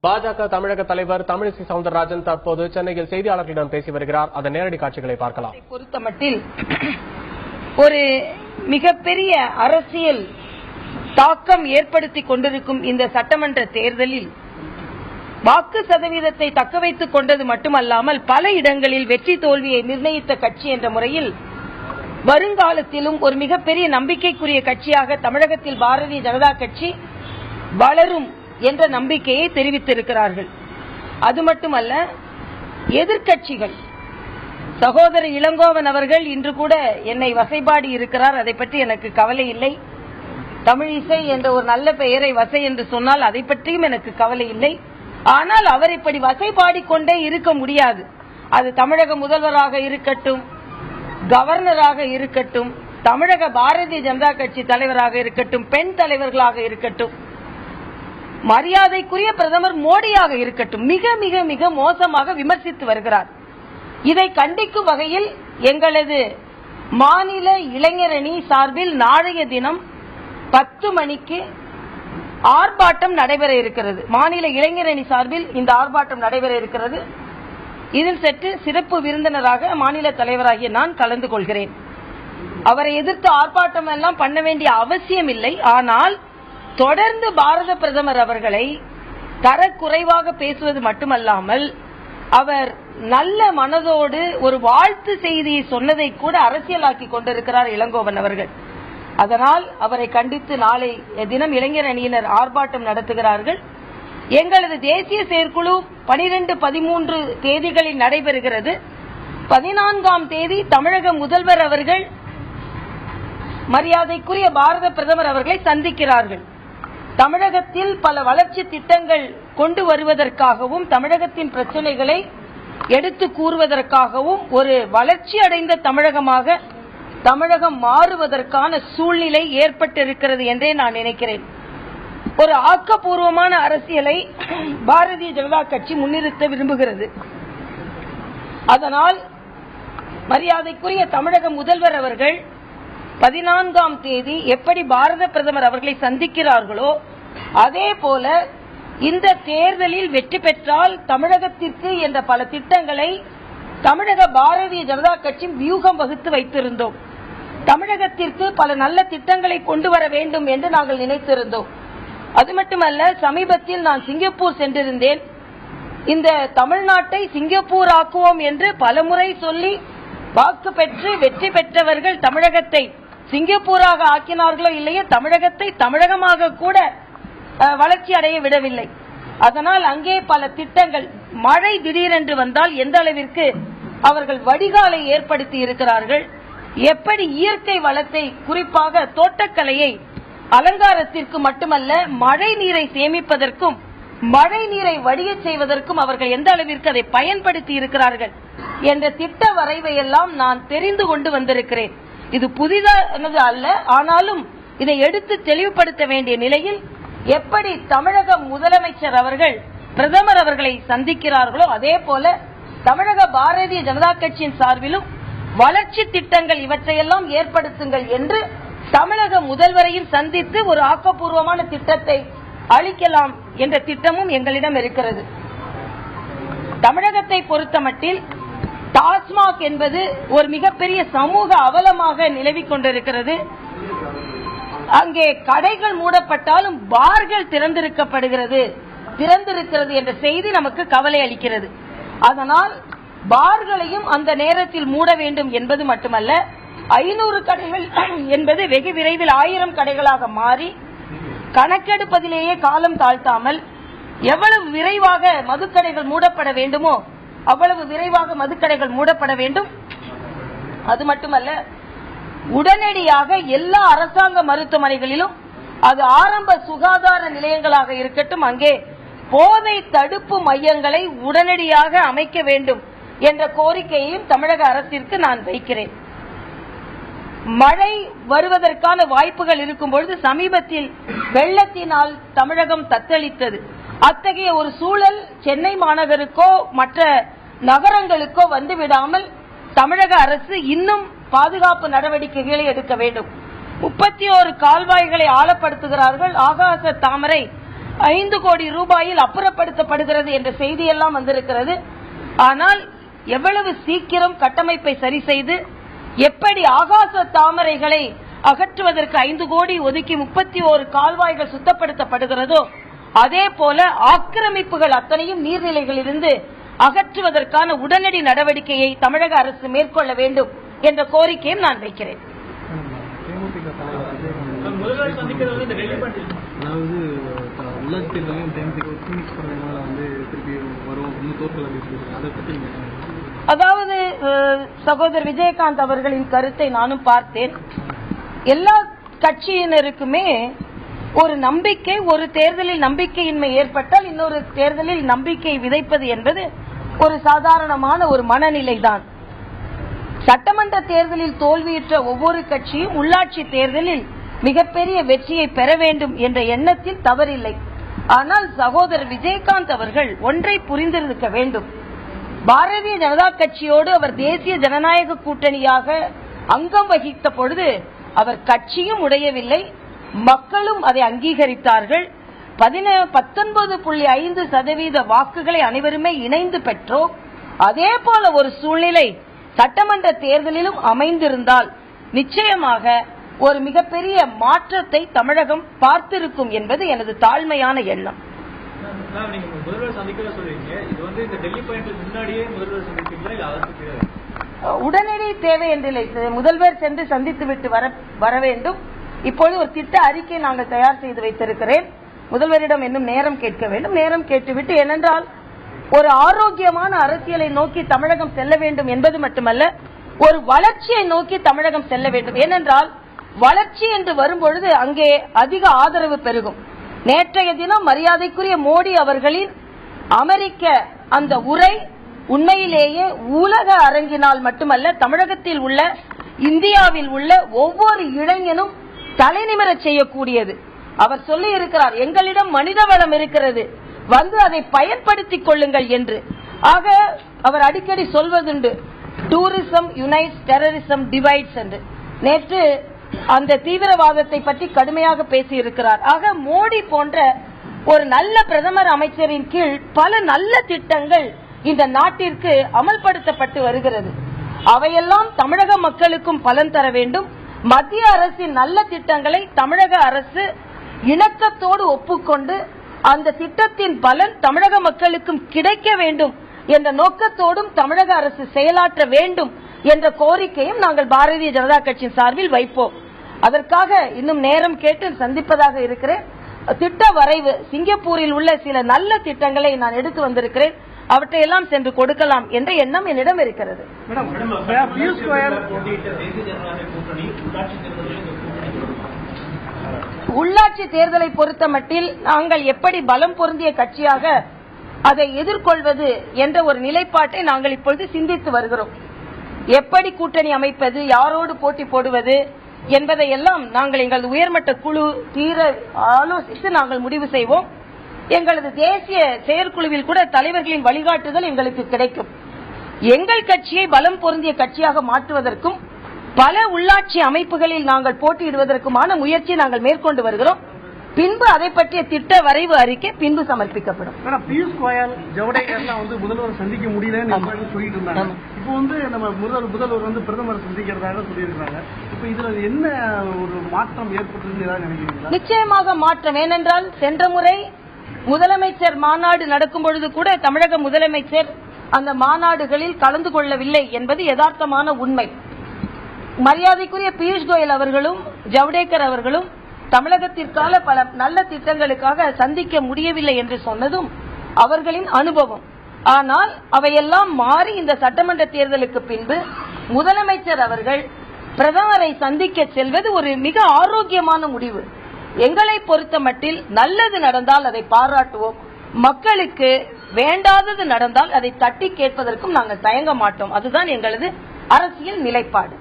பாஜக தமிழக தலைவர் தமிழிசை சவுந்தரராஜன் தற்போது சென்னையில் செய்தியாளர்களிடம் பேசி வருகிறார். அதன் நேரடி காட்சிகளை பார்க்கலாம். பொறுத்தமட்டில் ஒரு மிகப்பெரிய அரசியல் தாக்கம் ஏற்படுத்தி கொண்டிருக்கும் இந்த சட்டமன்ற தேர்தலில் வாக்கு சதவீதத்தை தக்க வைத்துக் கொண்டது மட்டுமல்லாமல் பல இடங்களில் வெற்றி தோல்வியை நிர்ணயித்த கட்சி என்ற முறையில் வருங்காலத்திலும் ஒரு மிகப்பெரிய நம்பிக்கைக்குரிய கட்சியாக தமிழகத்தில் பாரதிய ஜனதா கட்சி வளரும் என்ற நம்பிக்கையை தெரிவித்திருக்கிறார்கள். அது மட்டுமல்ல, எதிர்க்கட்சிகள் சகோதரர் இளங்கோவன் அவர்கள் இன்று கூட என்னை வசைபாடி இருக்கிறார். அதை பற்றி எனக்கு கவலை இல்லை. தமிழிசை என்ற ஒரு நல்ல பெயரை வசை என்று சொன்னால் அதை பற்றியும் எனக்கு கவலை இல்லை. ஆனால் அவர் இப்படி வசைபாடிக்கொண்டே இருக்க முடியாது. அது தமிழக முதல்வராக இருக்கட்டும், கவர்னராக இருக்கட்டும், தமிழக பாரதிய ஜனதா கட்சி தலைவராக இருக்கட்டும், பெண் தலைவர்களாக இருக்கட்டும், மரியாதைக்குரிய பிரதமர் மோடியாக இருக்கட்டும், மிக மிக மிக மோசமாக விமர்சித்து வருகிறார். இதை கண்டிக்கும் வகையில் எங்களது மாநில இளைஞரணி சார்பில் நாளைய தினம் 10 மணிக்கு ஆர்ப்பாட்டம் நடைபெற இருக்கிறது. மாநில இளைஞரணி சார்பில் இந்த ஆர்ப்பாட்டம் நடைபெற இருக்கிறது. இதில் சற்று சிறப்பு விருந்தினராக மாநில தலைவராகிய நான் கலந்து கொள்கிறேன். அவரை எதிர்த்து ஆர்ப்பாட்டம் எல்லாம் பண்ண வேண்டிய அவசியம் இல்லை. ஆனால் தொடர்ந்து பாரத பிரதமர் அவர்களை தரக்குறைவாக பேசுவது மட்டுமல்லாமல் அவர் நல்ல மனதோடு ஒரு வாழ்த்து செய்தியை சொன்னதை கூட அரசியலாக்கி கொண்டிருக்கிறார் இளங்கோவன் அவர்கள். அதனால் அவரை கண்டித்து நாளை தினம் இளைஞர் அணியினர் ஆர்ப்பாட்டம் நடத்துகிறார்கள். எங்களது தேசிய செயற்குழு 12, 13 தேதிகளில் நடைபெறுகிறது. 14ஆம் தேதி தமிழக முதல்வர் அவர்கள் மரியாதைக்குரிய பாரத பிரதமர் அவர்களை சந்திக்கிறார்கள். தமிழகத்தில் பல வளர்ச்சி திட்டங்கள் கொண்டு வருவதற்காகவும் தமிழகத்தின் பிரச்சனைகளை எடுத்து கூறுவதற்காகவும் ஒரு வளர்ச்சி அடைந்த தமிழகமாக தமிழகம் மாறுவதற்கான சூழ்நிலை ஏற்பட்டிருக்கிறது என்றே நான் நினைக்கிறேன். ஒரு ஆக்கப்பூர்வமான அரசியலை பாரதிய ஜனதா கட்சி முன்னிறுத்த விரும்புகிறது. அதனால் மரியாதைக்குரிய தமிழக முதல்வர் அவர்கள் 14ஆம் தேதி எப்படி பாரத பிரதமர் அவர்களை சந்திக்கிறார்களோ அதே போல இந்த தேர்தலில் வெற்றி பெற்றால் தமிழகத்திற்கு என்ற பல திட்டங்களை தமிழக பாரதிய ஜனதா கட்சி வியூகம் வகுத்து வைத்திருந்தோம். தமிழகத்திற்கு பல நல்ல திட்டங்களை கொண்டு வர வேண்டும் என்று நாங்கள் நினைத்திருந்தோம். அது மட்டுமல்ல, சமீபத்தில் நான் சிங்கப்பூர் சென்றிருந்தேன். இந்த தமிழ்நாட்டை சிங்கப்பூர் ஆக்குவோம் என்று பலமுறை சொல்லி வாக்கு பெற்று வெற்றி பெற்றவர்கள் தமிழகத்தை சிங்கப்பூராக ஆக்கினார்களோ இல்லையோ தமிழகத்தை தமிழகமாக கூட வளர்ச்சி அடைய விடவில்லை. அதனால் அங்கே பல திட்டங்கள், மழை திடீரென்று வந்தால் எந்த அளவிற்கு அவர்கள் வடிகாலை ஏற்படுத்தி இருக்கிறார்கள், எப்படி இயற்கை வளத்தை குறிப்பாக தோட்டக்கலையை அலங்காரத்திற்கு மட்டுமல்ல மழை நீரை சேமிப்பதற்கும் மழை நீரை வடியச் செய்வதற்கும் அவர்கள் எந்த அளவிற்கு அதை பயன்படுத்தி இருக்கிறார்கள் என்ற திட்ட வரைவை எல்லாம் நான் தெரிந்து கொண்டு வந்திருக்கிறேன். இது புதிதானது அல்ல. ஆனாலும் இதை எடுத்து தெளிவுபடுத்த வேண்டிய நிலையில் எப்படி தமிழக முதலமைச்சர் அவர்கள் பிரதமர் அவர்களை சந்திக்கிறார்களோ அதே போல தமிழக பாரதிய ஜனதா கட்சியின் சார்பிலும் வளர்ச்சி திட்டங்கள் இவற்றையெல்லாம் ஏற்படுத்துங்கள் என்று தமிழக முதல்வரையும் சந்தித்து ஒரு ஆக்கப்பூர்வமான திட்டத்தை அளிக்கலாம் என்ற திட்டமும் எங்களிடம் இருக்கிறது. தமிழகத்தை பொறுத்தமட்டில் டாஸ்மாக் என்பது ஒரு மிகப்பெரிய சமூக அவலமாக நிலவிக் கொண்டிருக்கிறது. அங்கே கடைகள் மூடப்பட்டாலும் பார்கள் திறந்திருக்கிறது என்ற செய்தி நமக்கு கவலை அளிக்கிறது. அதனால் பார்களையும் அந்த நேரத்தில் மூட வேண்டும் என்பது மட்டுமல்ல, 500 கடைகள் என்பது வெகு விரைவில் 1000 கடைகளாக மாறி கணக்கெடுப்பதிலேயே காலம் தாழ்த்தாமல் எவ்வளவு விரைவாக மதுக்கடைகள் மூடப்பட வேண்டுமோ அவ்வளவு விரைவாக மதுக்கடைகள் மூடப்பட வேண்டும். அது மட்டுமல்ல, உடனடியாக எல்லா அரசாங்க மருத்துவமனைகளிலும், அது ஆரம்ப சுகாதார நிலையங்களாக இருக்கட்டும், அங்கே போதை தடுப்பு மையங்களை உடனடியாக அமைக்க வேண்டும் என்ற கோரிக்கையையும் தமிழக அரசிற்கு நான் வைக்கிறேன். மழை வருவதற்கான வாய்ப்புகள் இருக்கும் பொழுது சமீபத்தில் வெள்ளத்தினால் தமிழகம் தத்தளித்தது. அத்தகைய ஒரு சூழல் சென்னை மாநகருக்கோ மற்ற நகரங்களுக்கோ வந்துவிடாமல் தமிழக அரசு இன்னும் பாதுகாப்பு நடவடிக்கைகளை எடுக்க வேண்டும். 31 கால்வாய்களை ஆழப்படுத்துகிறார்கள். ஆகாச தாமரை 5 கோடி ரூபாயில் அப்புறப்படுத்தப்படுகிறது என்ற செய்தியெல்லாம் வந்திருக்கிறது. ஆனால் எவ்வளவு சீக்கிரம் கட்டமைப்பை சரி செய்து எப்படி ஆகாச தாமரைகளை அகற்றுவதற்கு 5 கோடி ஒதுக்கி 31 கால்வாய்கள் சுத்தப்படுத்தப்படுகிறதோ அதே போல ஆக்கிரமிப்புகள் அத்தனையும் நீர்நிலைகளிலிருந்து அகற்றுவதற்கான உடனடி நடவடிக்கையை தமிழக அரசு மேற்கொள்ள வேண்டும் என்ற கோரிக்கையும் நான் வைக்கிறேன். அதாவது சகோதரர் விஜயகாந்த் அவர்களின் கருத்தை நானும் பார்த்தேன். எல்லா கட்சியினருக்குமே ஒரு நம்பிக்கை, ஒரு தேர்தலில் நம்பிக்கையின்மை ஏற்பட்டால் இன்னொரு தேர்தலில் நம்பிக்கை விதைப்பது என்பது ஒரு சாதாரணமான ஒரு மனநிலைதான். சட்டமன்ற தேர்தலில் தோல்வியுற்ற ஒவ்வொரு கட்சியும் உள்ளாட்சி தேர்தலில் மிகப்பெரிய வெற்றியை பெற வேண்டும் என்ற எண்ணத்தில் தவறில்லை. ஆனால் சகோதரர் விஜயகாந்த் அவர்கள் ஒன்றை புரிந்திருக்க வேண்டும். பாரதிய ஜனதா கட்சியோடு அவர் தேசிய ஜனநாயக கூட்டணியாக அங்கம் வகித்த பொழுது அவர் கட்சியும் உடையவில்லை, மக்களும் அதை அங்கீகரித்தார்கள். 19.5% வாக்குகளை அனைவருமே இணைந்து பெற்றோம். அதே போல ஒரு சூழ்நிலை சட்டமன்ற தேர்தலிலும் அமைந்திருந்தால் நிச்சயமாக ஒரு மிகப்பெரிய மாற்றத்தை தமிழகம் பார்த்திருக்கும் என்பது எனது தாழ்மையான எண்ணம். உடனடி தேவை என்றில்லை, முதல்வர் சென்று சந்தித்துவிட்டு வர வேண்டும். இப்பொழுது ஒரு திட்ட அறிக்கை நாங்கள் தயார் செய்து வைத்திருக்கிறேன். முதல்வரிடம் இன்னும் நேரம் கேட்க வேண்டும். நேரம் கேட்டுவிட்டு, ஏனென்றால் ஒரு ஆரோக்கியமான அரசியலை நோக்கி தமிழகம் செல்ல வேண்டும் என்பது மட்டுமல்ல, ஒரு வளர்ச்சியை நோக்கி தமிழகம் செல்ல வேண்டும். ஏனென்றால் வளர்ச்சி என்று வரும்பொழுது அங்கே அதிக ஆதரவு பெருகும். நேற்றைய தினம் மரியாதைக்குரிய மோடி அவர்களின் அமெரிக்க அந்த உரை உண்மையிலேயே உலக அரங்கினால் மட்டுமல்ல, தமிழகத்தில் உள்ள, இந்தியாவில் உள்ள ஒவ்வொரு இளைஞனும் தலைநிமிர செய்யக்கூடியது. அவர் சொல்லி இருக்கிறார், எங்களிடம் மனித வளம் இருக்கிறது, வந்து அதை பயன்படுத்திக் கொள்ளுங்கள் என்று. ஆக அவர் அடிக்கடி சொல்வதுண்டு, டூரிசம் யுனைட்ஸ், டெரரிசம் டிவைட்ஸ் என்று. நேற்று அந்த தீவிரவாதத்தை பற்றி கடுமையாக பேசியிருக்கிறார். ஆக மோடி போன்ற ஒரு நல்ல பிரதமர் அமைச்சரின் கீழ் பல நல்ல திட்டங்கள் இந்த நாட்டிற்கு அமல்படுத்தப்பட்டு வருகிறது. அவையெல்லாம் தமிழக மக்களுக்கும் பலன் தர வேண்டும். மத்திய அரசின் நல்ல திட்டங்களை தமிழக அரசு இணக்கத்தோடு ஒப்புக்கொண்டு அந்த திட்டத்தின் பலன் தமிழக மக்களுக்கும் கிடைக்க வேண்டும் என்ற நோக்கத்தோடும் தமிழக அரசு செயலாற்ற வேண்டும் என்ற கோரிக்கையும் நாங்கள் பாரதிய ஜனதா கட்சியின் சார்பில் வைப்போம். அதற்காக இன்னும் நேரம் கேட்டு சந்திப்பதாக இருக்கிறேன். திட்ட வரைவு, சிங்கப்பூரில் உள்ள சில நல்ல திட்டங்களை நான் எடுத்து வந்திருக்கிறேன், அவற்றையெல்லாம் சென்று கொடுக்கலாம் என்ற எண்ணம் என்னிடம் இருக்கிறது. உள்ளாட்சி தேர்தலை பொறுத்த மட்டில் நாங்கள் எப்படி பலம் பொருந்திய கட்சியாக அதை எதிர்கொள்வது என்ற ஒரு நிலைப்பாட்டை நாங்கள் இப்பொழுது சிந்தித்து வருகிறோம். எப்படி கூட்டணி அமைப்பது, யாரோடு போட்டி போடுவது என்பதையெல்லாம் நாங்கள் எங்களது உயர்மட்ட குழு தீர ஆலோசித்து நாங்கள் முடிவு செய்வோம். எங்களது தேசிய செயற்குழுவில் கூட தலைவர்களின் வழிகாட்டுதல் எங்களுக்கு கிடைக்கும். எங்கள் கட்சியை பலம் பொருந்திய கட்சியாக மாற்றுவதற்கும் பல உள்ளாட்சி அமைப்புகளில் நாங்கள் போட்டியிடுவதற்குமான முயற்சி நாங்கள் மேற்கொண்டு வருகிறோம். பின்பு அதை பற்றிய திட்ட வரைவு அறிக்கை பின்பு சமர்ப்பிக்கப்படும். பியூஷ் கோயல், ஜவடேகர்லாம் முதல்வர் சந்திக்க முடியலன்னு சொல்லிட்டு இருந்தாங்க. இப்போ நம்ம முதல்வர் பிரதமர் சந்திக்கிறதாக சொல்லியிருக்காங்க. இப்போ இதுல என்ன ஒரு மாற்றம் ஏற்பட்டதுன்னு நினைக்கிறீங்களா? நிச்சயமாக மாற்றம். ஏனென்றால் சென்ற முறை முதலமைச்சர் மாநாடு நடக்கும் பொழுது கூட தமிழக முதலமைச்சர் அந்த மாநாடுகளில் கலந்து கொள்ளவில்லை என்பது யதார்த்தமான உண்மை. மரியாதைக்குரிய பியூஷ் கோயல் அவர்களும் ஜவடேகர் அவர்களும் தமிழகத்திற்கான பல நல்ல திட்டங்களுக்காக சந்திக்க முடியவில்லை என்று சொன்னதும் அவர்களின் அனுபவம். ஆனால் அவையெல்லாம் மாறி இந்த சட்டமன்ற தேர்தலுக்கு பின்பு முதலமைச்சர் அவர்கள் பிரதமரை சந்திக்க செல்வது ஒரு மிக ஆரோக்கியமான முடிவு. எங்களை பொறுத்த மட்டில் நல்லது நடந்தால் அதை பாராட்டுவோம், மக்களுக்கு வேண்டாதது நடந்தால் அதை தட்டி கேட்பதற்கும் நாங்கள் தயங்க மாட்டோம். அதுதான் எங்களது அரசியல் நிலைப்பாடு.